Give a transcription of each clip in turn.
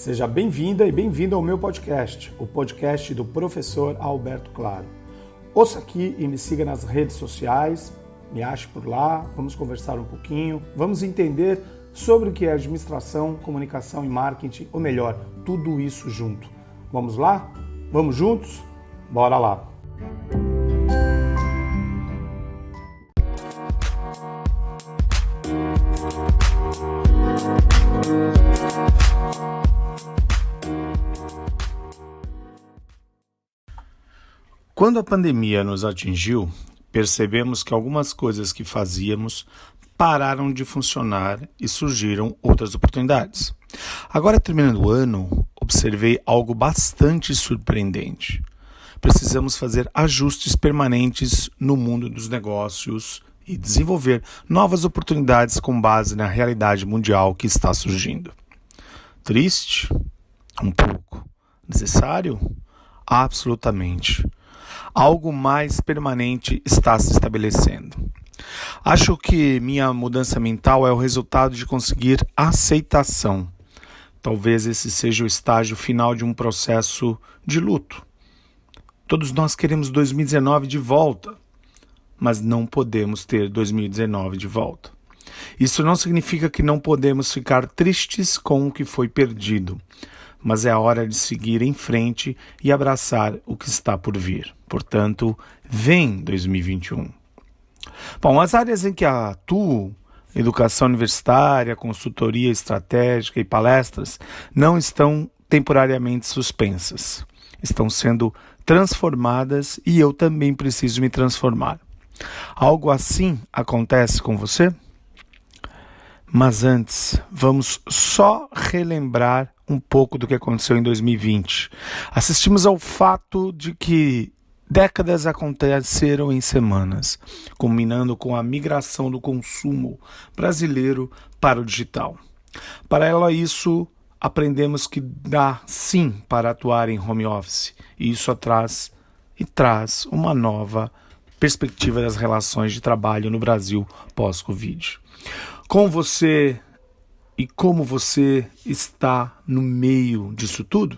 Seja bem-vinda e bem-vindo ao meu podcast, o podcast do professor Alberto Claro. Ouça aqui e me siga nas redes sociais, me ache por lá, vamos conversar um pouquinho, vamos entender sobre o que é administração, comunicação e marketing, ou melhor, tudo isso junto. Vamos lá? Vamos juntos? Bora lá! Quando a pandemia nos atingiu, percebemos que algumas coisas que fazíamos pararam de funcionar e surgiram outras oportunidades. Agora, terminando o ano, observei algo bastante surpreendente. Precisamos fazer ajustes permanentes no mundo dos negócios e desenvolver novas oportunidades com base na realidade mundial que está surgindo. Triste? Um pouco. Necessário? Absolutamente. Algo mais permanente está se estabelecendo. Acho que minha mudança mental é o resultado de conseguir aceitação. Talvez esse seja o estágio final de um processo de luto. Todos nós queremos 2019 de volta, mas não podemos ter 2019 de volta. Isso não significa que não podemos ficar tristes com o que foi perdido, mas é a hora de seguir em frente e abraçar o que está por vir. Portanto, vem 2021. Bom, as áreas em que atuo, educação universitária, consultoria estratégica e palestras, não estão temporariamente suspensas. Estão sendo transformadas e eu também preciso me transformar. Algo assim acontece com você? Mas antes, vamos só relembrar um pouco do que aconteceu em 2020. Assistimos ao fato de que décadas aconteceram em semanas, culminando com a migração do consumo brasileiro para o digital. Paralelo a isso, aprendemos que dá sim para atuar em home office, e isso traz uma nova perspectiva das relações de trabalho no Brasil pós-Covid. Com você e como você está no meio disso tudo?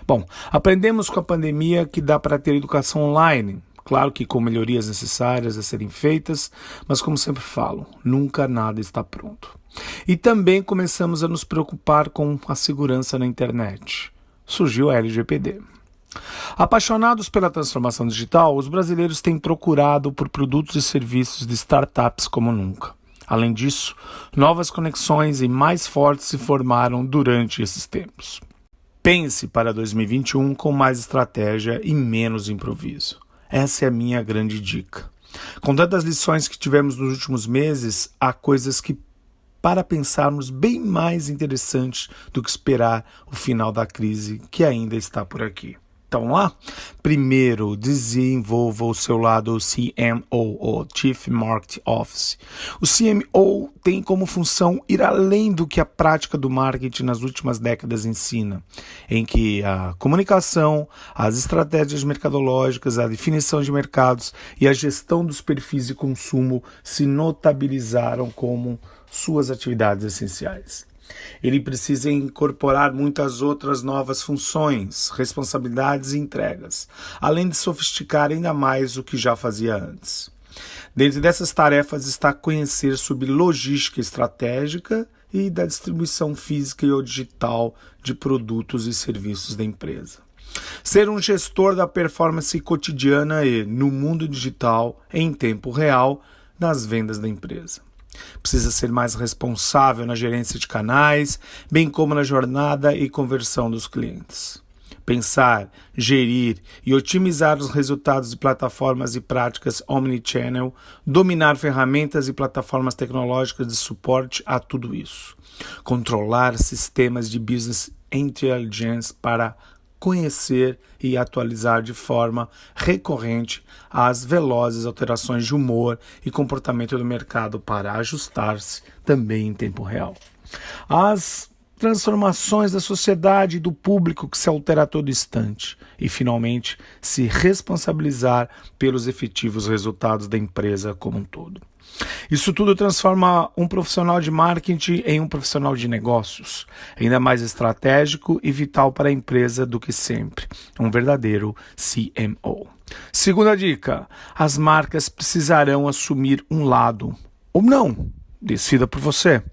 Bom, aprendemos com a pandemia que dá para ter educação online, claro que com melhorias necessárias a serem feitas, mas como sempre falo, nunca nada está pronto. E também começamos a nos preocupar com a segurança na internet. Surgiu a LGPD. Apaixonados pela transformação digital, os brasileiros têm procurado por produtos e serviços de startups como nunca. Além disso, novas conexões e mais fortes se formaram durante esses tempos. Pense para 2021 com mais estratégia e menos improviso. Essa é a minha grande dica. Com tantas lições que tivemos nos últimos meses, há coisas que, para pensarmos, bem mais interessantes do que esperar o final da crise que ainda está por aqui. Então lá, primeiro, desenvolva o seu lado CMO, ou Chief Marketing Office. O CMO tem como função ir além do que a prática do marketing nas últimas décadas ensina, em que a comunicação, as estratégias mercadológicas, a definição de mercados e a gestão dos perfis de consumo se notabilizaram como suas atividades essenciais. Ele precisa incorporar muitas outras novas funções, responsabilidades e entregas, além de sofisticar ainda mais o que já fazia antes. Dentro dessas tarefas está conhecer sobre logística estratégica e da distribuição física e ou digital de produtos e serviços da empresa. Ser um gestor da performance cotidiana e, no mundo digital, em tempo real, nas vendas da empresa. Precisa ser mais responsável na gerência de canais, bem como na jornada e conversão dos clientes. Pensar, gerir e otimizar os resultados de plataformas e práticas omnichannel, dominar ferramentas e plataformas tecnológicas de suporte a tudo isso. Controlar sistemas de business intelligence para conhecer e atualizar de forma recorrente as velozes alterações de humor e comportamento do mercado para ajustar-se também em tempo real. As transformações da sociedade e do público que se altera a todo instante. E, finalmente, se responsabilizar pelos efetivos resultados da empresa como um todo. Isso tudo transforma um profissional de marketing em um profissional de negócios, ainda mais estratégico e vital para a empresa do que sempre, um verdadeiro CMO. Segunda dica, as marcas precisarão assumir um lado, ou não, decida por você.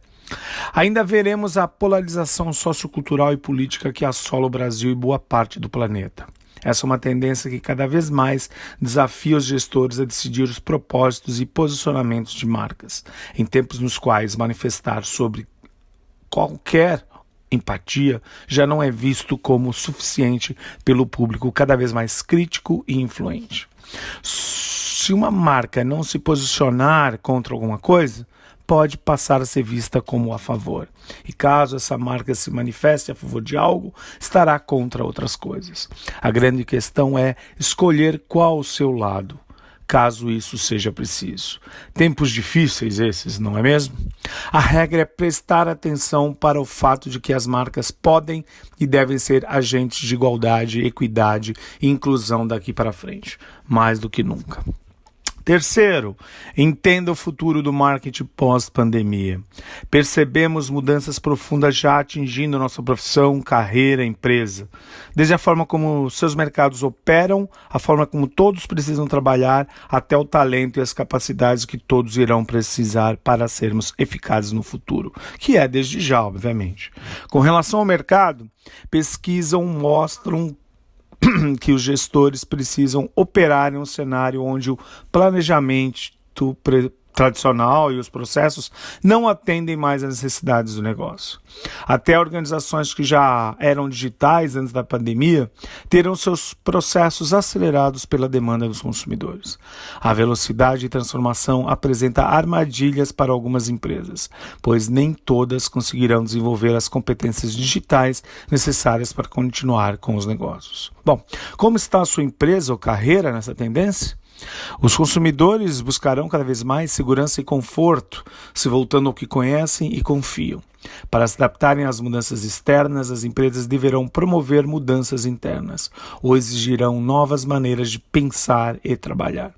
Ainda veremos a polarização sociocultural e política que assola o Brasil e boa parte do planeta. Essa é uma tendência que cada vez mais desafia os gestores a decidir os propósitos e posicionamentos de marcas, em tempos nos quais manifestar sobre qualquer empatia já não é visto como suficiente pelo público cada vez mais crítico e influente. Se uma marca não se posicionar contra alguma coisa, pode passar a ser vista como a favor. E caso essa marca se manifeste a favor de algo, estará contra outras coisas. A grande questão é escolher qual o seu lado, caso isso seja preciso. Tempos difíceis esses, não é mesmo? A regra é prestar atenção para o fato de que as marcas podem e devem ser agentes de igualdade, equidade e inclusão daqui para frente, mais do que nunca. Terceiro, entenda o futuro do marketing pós-pandemia. Percebemos mudanças profundas já atingindo nossa profissão, carreira, empresa. Desde a forma como seus mercados operam, a forma como todos precisam trabalhar, até o talento e as capacidades que todos irão precisar para sermos eficazes no futuro, que é desde já, obviamente. Com relação ao mercado, pesquisas mostram que os gestores precisam operar em um cenário onde o planejamento tradicional e os processos não atendem mais às necessidades do negócio. Até organizações que já eram digitais antes da pandemia terão seus processos acelerados pela demanda dos consumidores. A velocidade de transformação apresenta armadilhas para algumas empresas, pois nem todas conseguirão desenvolver as competências digitais necessárias para continuar com os negócios. Bom, como está a sua empresa ou carreira nessa tendência? Os consumidores buscarão cada vez mais segurança e conforto, se voltando ao que conhecem e confiam. Para se adaptarem às mudanças externas, as empresas deverão promover mudanças internas ou exigirão novas maneiras de pensar e trabalhar.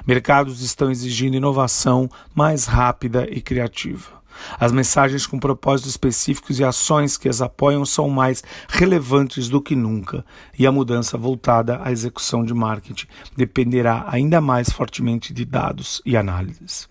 Mercados estão exigindo inovação mais rápida e criativa. As mensagens com propósitos específicos e ações que as apoiam são mais relevantes do que nunca, e a mudança voltada à execução de marketing dependerá ainda mais fortemente de dados e análises.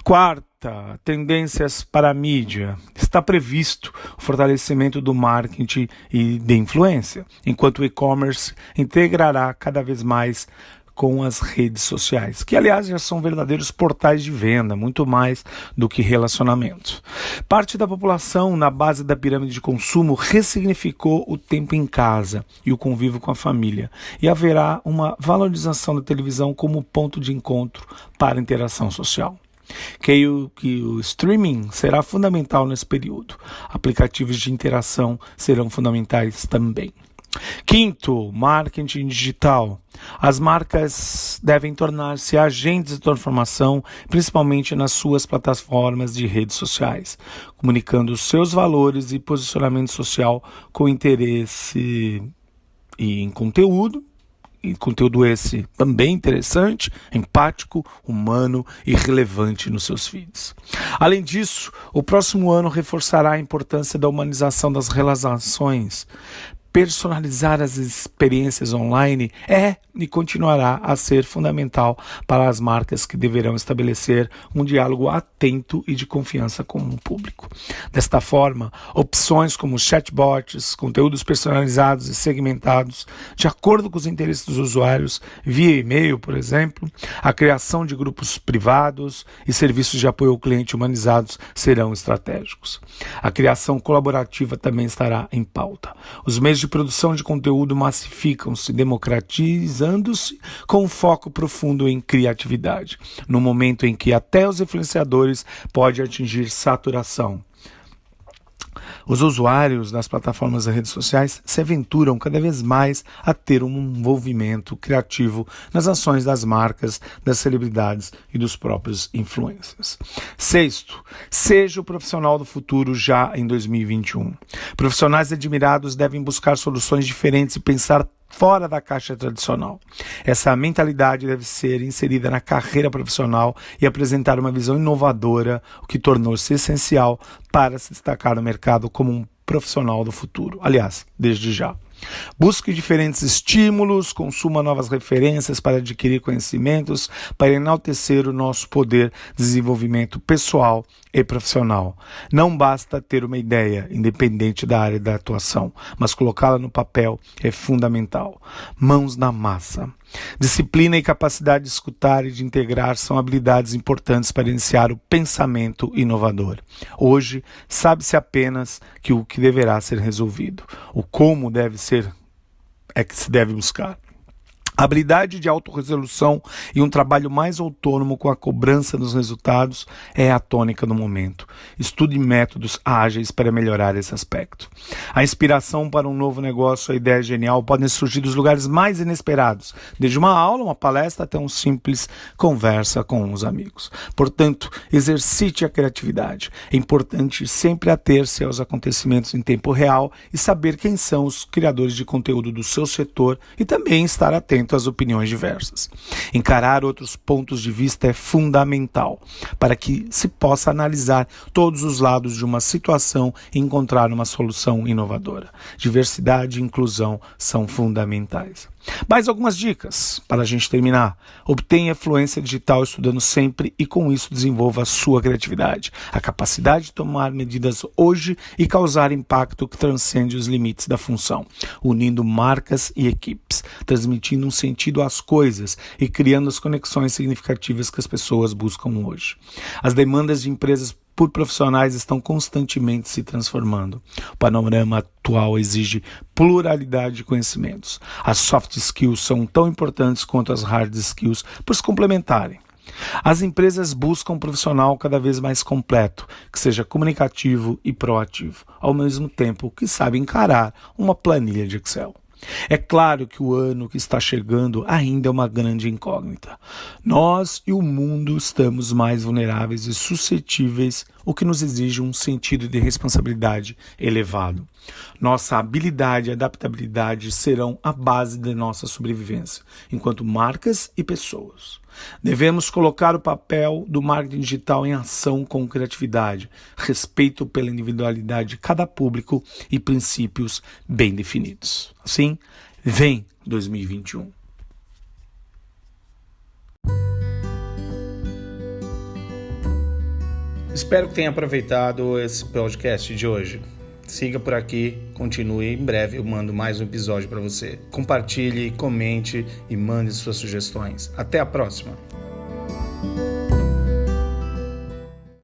Quarta, tendências para a mídia. Está previsto o fortalecimento do marketing e de influência, enquanto o e-commerce integrará cada vez mais com as redes sociais, que aliás já são verdadeiros portais de venda, muito mais do que relacionamento. Parte da população na base da pirâmide de consumo ressignificou o tempo em casa e o convívio com a família, e haverá uma valorização da televisão como ponto de encontro para a interação social. Creio que o streaming será fundamental nesse período. Aplicativos de interação serão fundamentais também. Quinto, marketing digital. As marcas devem tornar-se agentes de transformação, principalmente nas suas plataformas de redes sociais, comunicando seus valores e posicionamento social com interesse em conteúdo. E conteúdo esse também interessante, empático, humano e relevante nos seus feeds. Além disso, o próximo ano reforçará a importância da humanização das relações. Personalizar as experiências online é e continuará a ser fundamental para as marcas que deverão estabelecer um diálogo atento e de confiança com o público. Desta forma, opções como chatbots, conteúdos personalizados e segmentados, de acordo com os interesses dos usuários, via e-mail, por exemplo, a criação de grupos privados e serviços de apoio ao cliente humanizados serão estratégicos. A criação colaborativa também estará em pauta. Os meios de produção de conteúdo massificam-se, democratizando-se com um foco profundo em criatividade, no momento em que até os influenciadores podem atingir saturação. Os usuários das plataformas e redes sociais se aventuram cada vez mais a ter um envolvimento criativo nas ações das marcas, das celebridades e dos próprios influencers. Sexto, seja o profissional do futuro já em 2021. Profissionais admirados devem buscar soluções diferentes e pensar fora da caixa tradicional. Essa mentalidade deve ser inserida na carreira profissional e apresentar uma visão inovadora, o que tornou-se essencial para se destacar no mercado como um profissional do futuro. Aliás, desde já. Busque diferentes estímulos, consuma novas referências para adquirir conhecimentos, para enaltecer o nosso poder de desenvolvimento pessoal e profissional. Não basta ter uma ideia, independente da área da atuação, mas colocá-la no papel é fundamental. Mãos na massa. Disciplina e capacidade de escutar e de integrar são habilidades importantes para iniciar o pensamento inovador. Hoje, sabe-se apenas que o que deverá ser resolvido. O como deve ser é que se deve buscar. A habilidade de autorresolução e um trabalho mais autônomo com a cobrança dos resultados é a tônica do momento. Estude métodos ágeis para melhorar esse aspecto. A inspiração para um novo negócio, a ideia genial, podem surgir dos lugares mais inesperados, desde uma aula, uma palestra, até uma simples conversa com os amigos. Portanto, exercite a criatividade. É importante sempre ater-se aos acontecimentos em tempo real e saber quem são os criadores de conteúdo do seu setor e também estar atento às opiniões diversas. Encarar outros pontos de vista é fundamental para que se possa analisar todos os lados de uma situação e encontrar uma solução inovadora. Diversidade e inclusão são fundamentais. Mais algumas dicas para a gente terminar. Obtenha fluência digital estudando sempre e com isso desenvolva a sua criatividade, a capacidade de tomar medidas hoje e causar impacto que transcende os limites da função, unindo marcas e equipes, transmitindo um sentido às coisas e criando as conexões significativas que as pessoas buscam hoje. As demandas de empresas por profissionais estão constantemente se transformando. O panorama atual exige pluralidade de conhecimentos. As soft skills são tão importantes quanto as hard skills por se complementarem. As empresas buscam um profissional cada vez mais completo, que seja comunicativo e proativo, ao mesmo tempo que sabe encarar uma planilha de Excel. É claro que o ano que está chegando ainda é uma grande incógnita. Nós e o mundo estamos mais vulneráveis e suscetíveis, o que nos exige um sentido de responsabilidade elevado. Nossa habilidade e adaptabilidade serão a base de nossa sobrevivência, enquanto marcas e pessoas. Devemos colocar o papel do marketing digital em ação com criatividade, respeito pela individualidade de cada público e princípios bem definidos. Assim, vem 2021. Espero que tenha aproveitado esse podcast de hoje. Siga por aqui, continue, em breve eu mando mais um episódio para você. Compartilhe, comente e mande suas sugestões. Até a próxima!